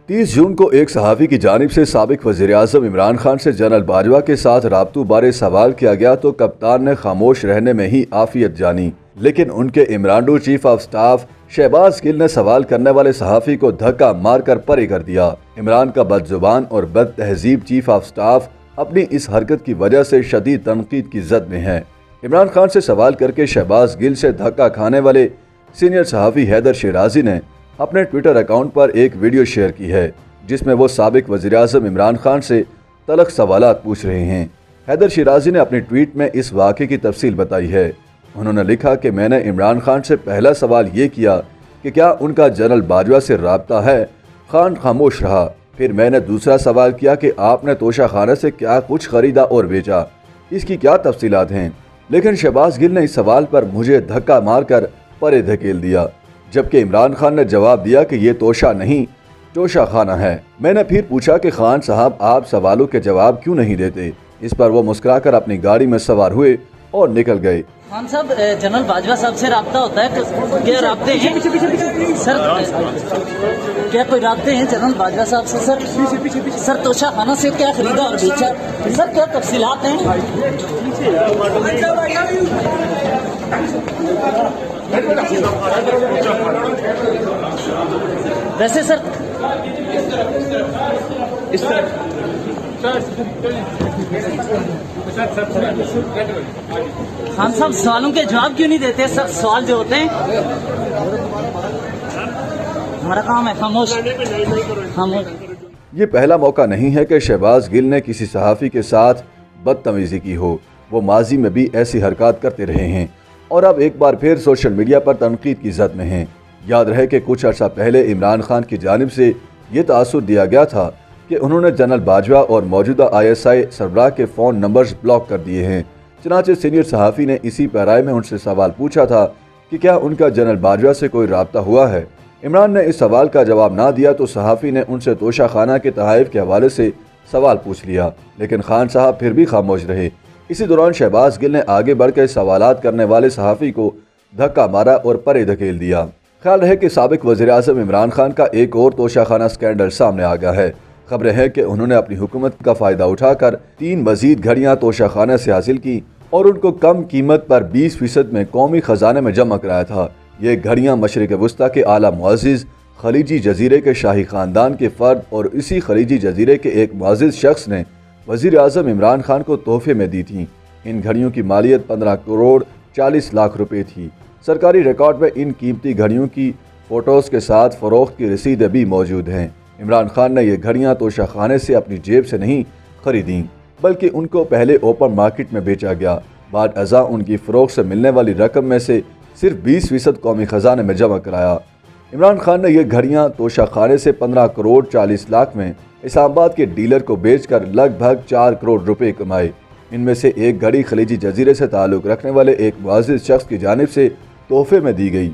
30 जून को एक सहाफ़ी की जानिब से साबिक वज़ीर-ए-आज़म इमरान खान से जनरल बाजवा के साथ राब्तों बारे सवाल किया गया तो कप्तान ने खामोश रहने में ही आफियत जानी, लेकिन उनके इमरानडू chief of staff Shahbaz Gill ने सवाल करने वाले सहाफ़ी को धक्का मारकर परे कर दिया। इमरान का बदजुबान और बद तहजीब चीफ ऑफ स्टाफ अपनी इस हरकत की वजह से शदीद तनकीद की जद में है। इमरान खान से सवाल करके शहबाज गिल से धक्का खाने वाले सीनियर सहाफ़ी हैदर शिराजी ने अपने ट्विटर अकाउंट पर एक वीडियो शेयर की है, जिसमें वो साबिक वज़ीर-ए-आज़म इमरान खान से तलख सवालात पूछ रहे हैं। हैदर शिराजी ने अपनी ट्वीट में इस वाक़े की तफसील बताई है। उन्होंने लिखा कि मैंने इमरान खान से पहला सवाल ये किया कि क्या उनका जनरल बाजवा से राब्ता है। खान खामोश रहा। फिर मैंने दूसरा सवाल किया कि आपने तोशा खाना से क्या कुछ खरीदा और बेचा, इसकी क्या तफसीलात हैं। लेकिन शहबाज गिल ने इस सवाल पर मुझे धक्का मारकर परे धकेल दिया, जबकि इमरान खान ने जवाब दिया कि ये तोशा नहीं तोशा खाना है। मैंने फिर पूछा कि खान साहब आप सवालों के जवाब क्यों नहीं देते। इस पर वो मुस्कुराकर अपनी गाड़ी में सवार हुए और निकल गए। खान साहब, जनरल बाजवा साहब से राब्ता होता है, क्या राब्ते हैं सर? क्या कोई राब्ते हैं जनरल बाजवा साहब से सर तोशा खाना से क्या खरीदा और बेचा सर, क्या तफसीलात हैं? वैसे सर इस खान साहब सवालों के जवाब क्यों नहीं देते सर? सवाल जो होते हैं, हमारा काम है खामोश। ये पहला मौका नहीं है कि शहबाज गिल ने किसी सहाफ़ी के साथ बदतमीज़ी की हो। वो माजी में भी ऐसी हरकत करते रहे हैं और अब एक बार फिर सोशल मीडिया पर तनकीद की जद में हैं। याद रहे कि कुछ अर्सा पहले इमरान खान की जानिब से ये तासुर दिया गया था कि उन्होंने जनरल बाजवा और मौजूदा ISI सरबराह के फ़ोन नंबर्स ब्लॉक कर दिए हैं। चनाचे सीनियर सहाफ़ी ने इसी पैराए में उनसे सवाल पूछा था कि क्या उनका जनरल बाजवा से कोई राब्ता हुआ है। इमरान ने इस सवाल का जवाब ना दिया तो सहाफ़ी ने उनसे तोशा खाना के तहाइफ के हवाले से सवाल पूछ लिया, लेकिन खान साहब फिर भी खामोश रहे। इसी दौरान शहबाज गिल ने आगे बढ़कर सवालात करने वाले सहाफ़ी को धक्का मारा और परे धकेल दिया। ख्याल रहे कि साबिक वज़ीर-ए-आज़म इमरान खान का एक और तोशाखाना स्कैंडल सामने आ गया है। खबरें हैं कि उन्होंने अपनी हुकूमत का फ़ायदा उठाकर 3 मज़ीद घड़ियाँ तोशाखाना से हासिल की और उनको कम कीमत पर 20% में कौमी ख़जाने में जमा कराया था। ये घड़ियाँ मशरिक़ वस्ता के आला मुअज़्ज़िज़ खलीजी जजीरे के शाही ख़ानदान के फ़र्द और इसी खलीजी जजीरे के एक मुअज़्ज़िज़ शख्स ने वज़ीर-ए-आज़म इमरान खान को तोहफे में दी थी। इन घड़ियों की मालियत 15 करोड़ 40 लाख रुपए थी। सरकारी रिकॉर्ड में इन कीमती घड़ियों की फ़ोटोज़ के साथ फ़रोख्त की रसीदें भी मौजूद हैं। इमरान खान ने ये घड़ियाँ तोशा खाने से अपनी जेब से नहीं खरीदी, बल्कि उनको पहले ओपन मार्केट में बेचा गया। बाद अज़ा उनकी फ़रोख्त से मिलने वाली रकम में से सिर्फ 20% कौमी ख़जाने में जमा कराया। इमरान खान ने यह घड़ियाँ तोशा खाने से 15 करोड़ 40 लाख में इस्लामाबाद के डीलर को बेचकर लगभग 4 करोड़ रुपए कमाए। इनमें से एक घड़ी खलीजी जजीरे से ताल्लुक़ रखने वाले एक मुअज़्ज़िज़ शख्स की जानिब से तोहफे में दी गई।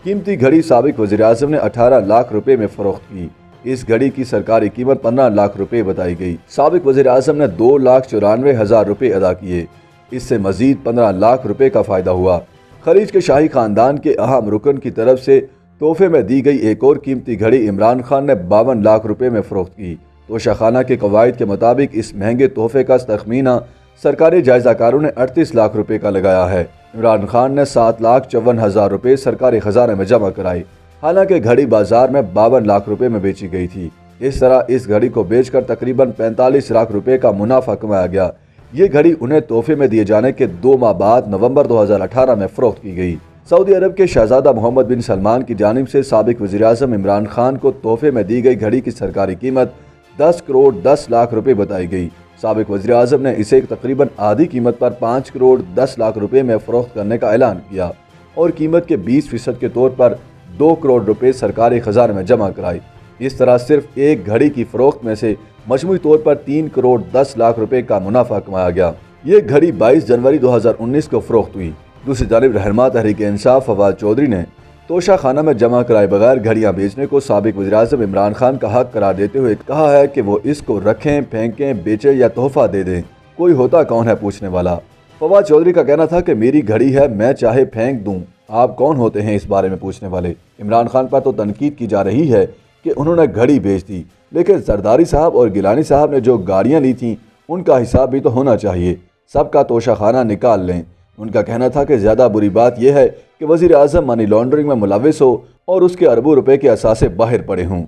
कीमती घड़ी साबिक वज़ीर-ए-आज़म ने 18 लाख रुपए में फ़रोख्त की। इस घड़ी की सरकारी कीमत 15 लाख रुपए बताई गई। साबिक वज़ीर-ए-आज़म ने 2,94,000 रुपए अदा किए। इससे मजीद 15 लाख रुपए का फ़ायदा हुआ। खलीज के शाही ख़ानदान के अहम रुकन की तरफ से तोहफे में दी गई एक और कीमती घड़ी इमरान खान ने 52 लाख रुपए में फ़रोख्त की। तोशाखाना के कवायद के मुताबिक इस महंगे तोहफे का तखमीना सरकारी जायज़ाकारों ने 38 लाख रुपए का लगाया है। इमरान खान ने 7,54,000 रुपए सरकारी खजाने में जमा कराए। हालांकि घड़ी बाजार में 52 लाख रुपए में बेची गई थी। इस तरह इस घड़ी को बेचकर तकरीबन 45 लाख रुपए का मुनाफा कमाया गया। ये घड़ी उन्हें तोहफे में दिए जाने के 2 माह बाद नवंबर 2018 में फ़रोख्त की गई। सऊदी अरब के शहजादा मोहम्मद बिन सलमान की जानिब से साबिक वज़ीर-ए-आज़म इमरान खान को तोहफे में दी गई घड़ी की सरकारी कीमत 10 करोड़ 10 लाख रुपए बताई गई। साबिक वज़ीर-ए-आज़म ने इसे तकरीबन आधी कीमत पर 5 करोड़ 10 लाख रुपए में फ़रोख्त करने का ऐलान किया और कीमत के 20% के तौर पर 2 करोड़ रुपए सरकारी खजाने में जमा कराए। इस तरह सिर्फ एक घड़ी की फ़रोख्त में से मजमूई तौर पर 3 करोड़ 10 लाख रुपए का मुनाफा कमाया गया। ये घड़ी 22 जनवरी 2019 को फ़रोख्त हुई। दूसरी जानिब रहनुमा तहरीक-ए-इंसाफ फवाद चौधरी ने तोशा खाना में जमा कराए बगैर घड़ियां बेचने को साबिक वज़ीर-ए-आज़म इमरान खान का हक करार देते हुए कहा है कि वो इसको रखें, फेंकें, बेचें या तोहफा दे दें, कोई होता कौन है पूछने वाला। फवाद चौधरी का कहना था कि मेरी घड़ी है, मैं चाहे फेंक दूं, आप कौन होते हैं इस बारे में पूछने वाले। इमरान खान पर तो तनकीद की जा रही है कि उन्होंने घड़ी बेच दी, लेकिन जरदारी साहब और गिलानी साहब ने जो गाड़ियां ली थीं उनका हिसाब भी तो होना चाहिए। सबका तोशाखाना निकाल लें। उनका कहना था कि ज़्यादा बुरी बात यह है कि वज़ीर आज़म मनी लॉन्ड्रिंग में मुलविस हो और उसके अरबों रुपए के असासे बाहर पड़े हों।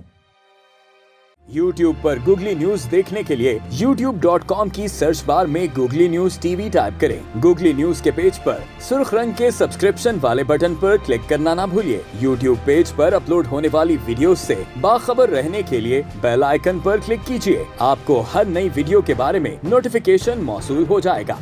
YouTube पर गूगली न्यूज देखने के लिए youtube.com की सर्च बार में गूगली न्यूज टीवी टाइप करें। गूगली न्यूज के पेज पर सुर्ख रंग के सब्सक्रिप्शन वाले बटन पर क्लिक करना ना भूलिए। YouTube पेज पर अपलोड होने वाली वीडियोस से बाखबर रहने के लिए बेल आइकन पर क्लिक कीजिए। आपको हर नई वीडियो के बारे में नोटिफिकेशन मौसूल हो जाएगा।